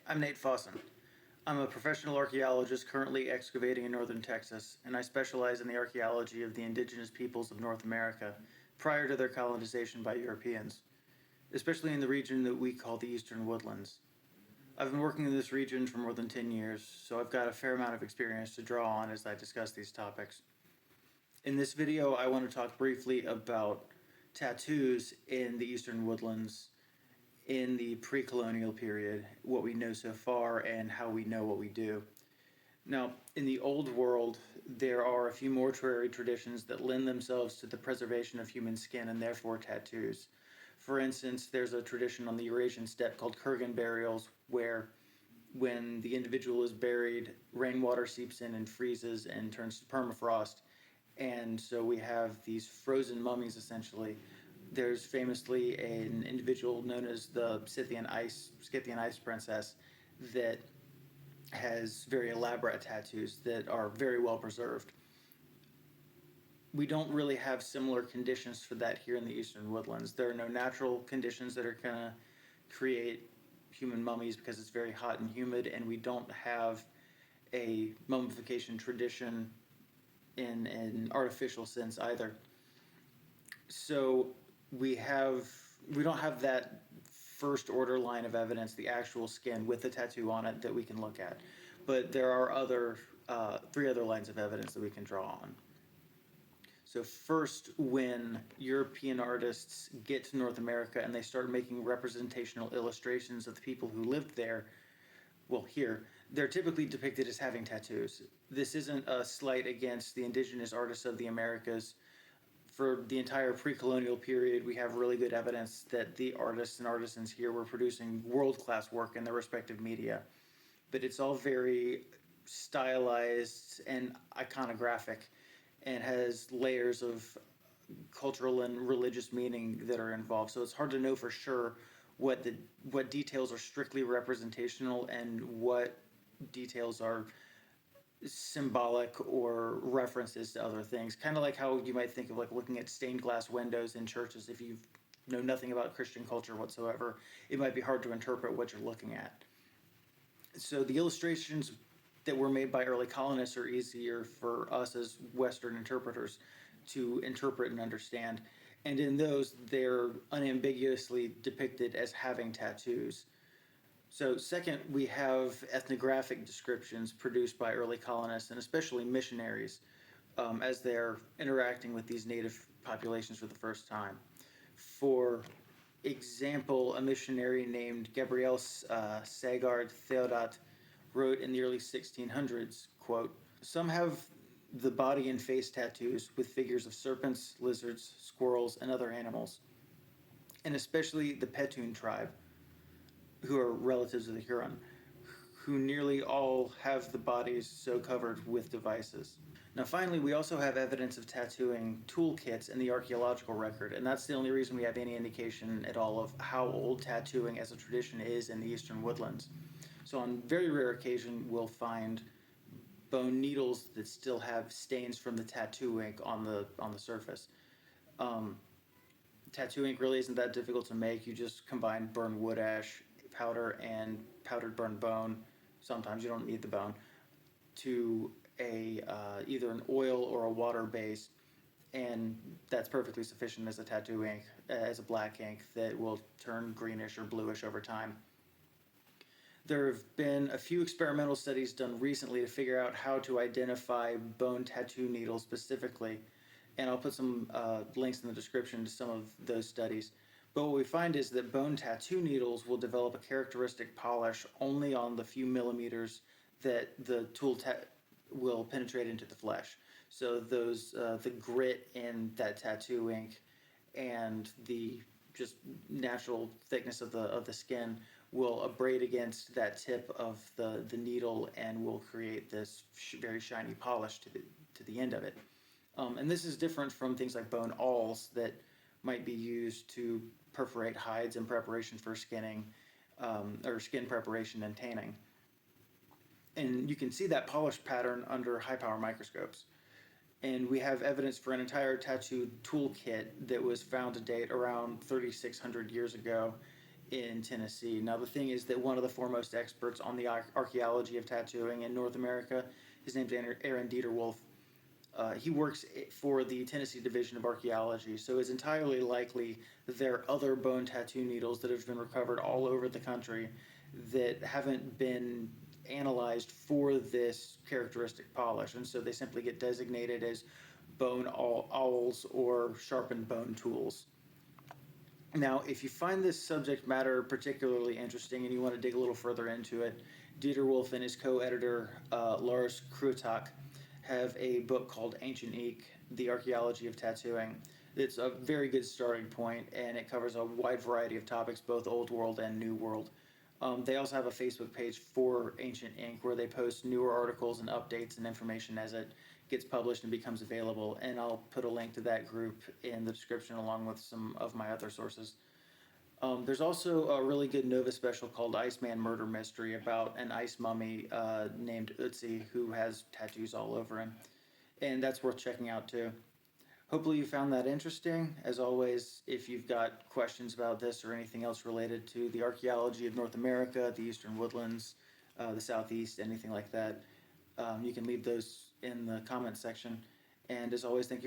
I'm Nate Fossen. I'm a professional archaeologist currently excavating in northern Texas, and I specialize in the archaeology of the indigenous peoples of North America prior to their colonization by Europeans, especially in the region that we call the Eastern Woodlands. I've been working in this region for more than 10 years, so I've got a fair amount of experience to draw on as I discuss these topics. In this video, I want to talk briefly about tattoos in the Eastern Woodlands in the pre-colonial period, what we know so far, and how we know what we do. Now, in the old world, there are a few mortuary traditions that lend themselves to the preservation of human skin and therefore tattoos. For instance, there's a tradition on the Eurasian steppe called Kurgan burials, where when the individual is buried, rainwater seeps in and freezes and turns to permafrost. And so we have these frozen mummies essentially. There's famously an individual known as the Scythian Ice Princess that has very elaborate tattoos that are very well preserved. We don't really have similar conditions for that here in the Eastern Woodlands. There are no natural conditions that are going to create human mummies because it's very hot and humid, and we don't have a mummification tradition in an artificial sense either. So we don't have that first order line of evidence, the actual skin with the tattoo on it that we can look at. But there are three other lines of evidence that we can draw on. So first, when European artists get to North America and they start making representational illustrations of the people who lived there, well, here, they're typically depicted as having tattoos. This isn't a slight against the indigenous artists of the Americas. For the entire pre-colonial period, we have really good evidence that the artists and artisans here were producing world-class work in their respective media. But it's all very stylized and iconographic and has layers of cultural and religious meaning that are involved. So it's hard to know for sure what details are strictly representational and what details are symbolic or references to other things. Kind of like how you might think of like looking at stained glass windows in churches. If you know nothing about Christian culture whatsoever, it might be hard to interpret what you're looking at. So the illustrations that were made by early colonists are easier for us as Western interpreters to interpret and understand. And in those, they're unambiguously depicted as having tattoos. So second, we have ethnographic descriptions produced by early colonists and especially missionaries as they're interacting with these native populations for the first time. For example, a missionary named Gabriel Sagard Theodat wrote in the early 1600s, quote, "Some have the body and face tattoos with figures of serpents, lizards, squirrels, and other animals, and especially the Petun tribe, who are relatives of the Huron, who nearly all have the bodies so covered with devices." Now finally, we also have evidence of tattooing toolkits in the archaeological record, and that's the only reason we have any indication at all of how old tattooing as a tradition is in the Eastern Woodlands. So on very rare occasion, we'll find bone needles that still have stains from the tattoo ink on the surface. Tattoo ink really isn't that difficult to make. You just combine burned wood ash powder and powdered burned bone. Sometimes you don't need the bone to either an oil or a water base, and that's perfectly sufficient as a tattoo ink, as a black ink that will turn greenish or bluish over time. There have been a few experimental studies done recently to figure out how to identify bone tattoo needles specifically, and I'll put some links in the description to some of those studies. But what we find is that bone tattoo needles will develop a characteristic polish only on the few millimeters that the tool will penetrate into the flesh. So those the grit in that tattoo ink and the just natural thickness of the skin will abrade against that tip of the needle and will create this very shiny polish to the end of it. And this is different from things like bone awls that might be used to perforate hides in preparation for skinning or skin preparation and tanning. And you can see that polish pattern under high power microscopes. And we have evidence for an entire tattoo toolkit that was found to date around 3,600 years ago in Tennessee. Now, the thing is that one of the foremost experts on the archaeology of tattooing in North America, his name's Aaron Deter-Wolf. He works for the Tennessee Division of Archaeology, so it's entirely likely that there are other bone tattoo needles that have been recovered all over the country that haven't been analyzed for this characteristic polish, and so they simply get designated as bone awls or sharpened bone tools. Now, if you find this subject matter particularly interesting and you want to dig a little further into it, Deter-Wolf and his co-editor Lars Krutak have a book called Ancient Ink: The Archaeology of Tattooing. It's a very good starting point, and it covers a wide variety of topics, both Old World and New World. They also have a Facebook page for Ancient Ink where they post newer articles and updates and information as it gets published and becomes available, and I'll put a link to that group in the description along with some of my other sources. There's also a really good Nova special called Iceman Murder Mystery about an ice mummy named Utsi who has tattoos all over him, and that's worth checking out too. Hopefully you found that interesting. As always, if you've got questions about this or anything else related to the archaeology of North America, the Eastern Woodlands, the Southeast, anything like that, you can leave those in the comment section. And as always, thank you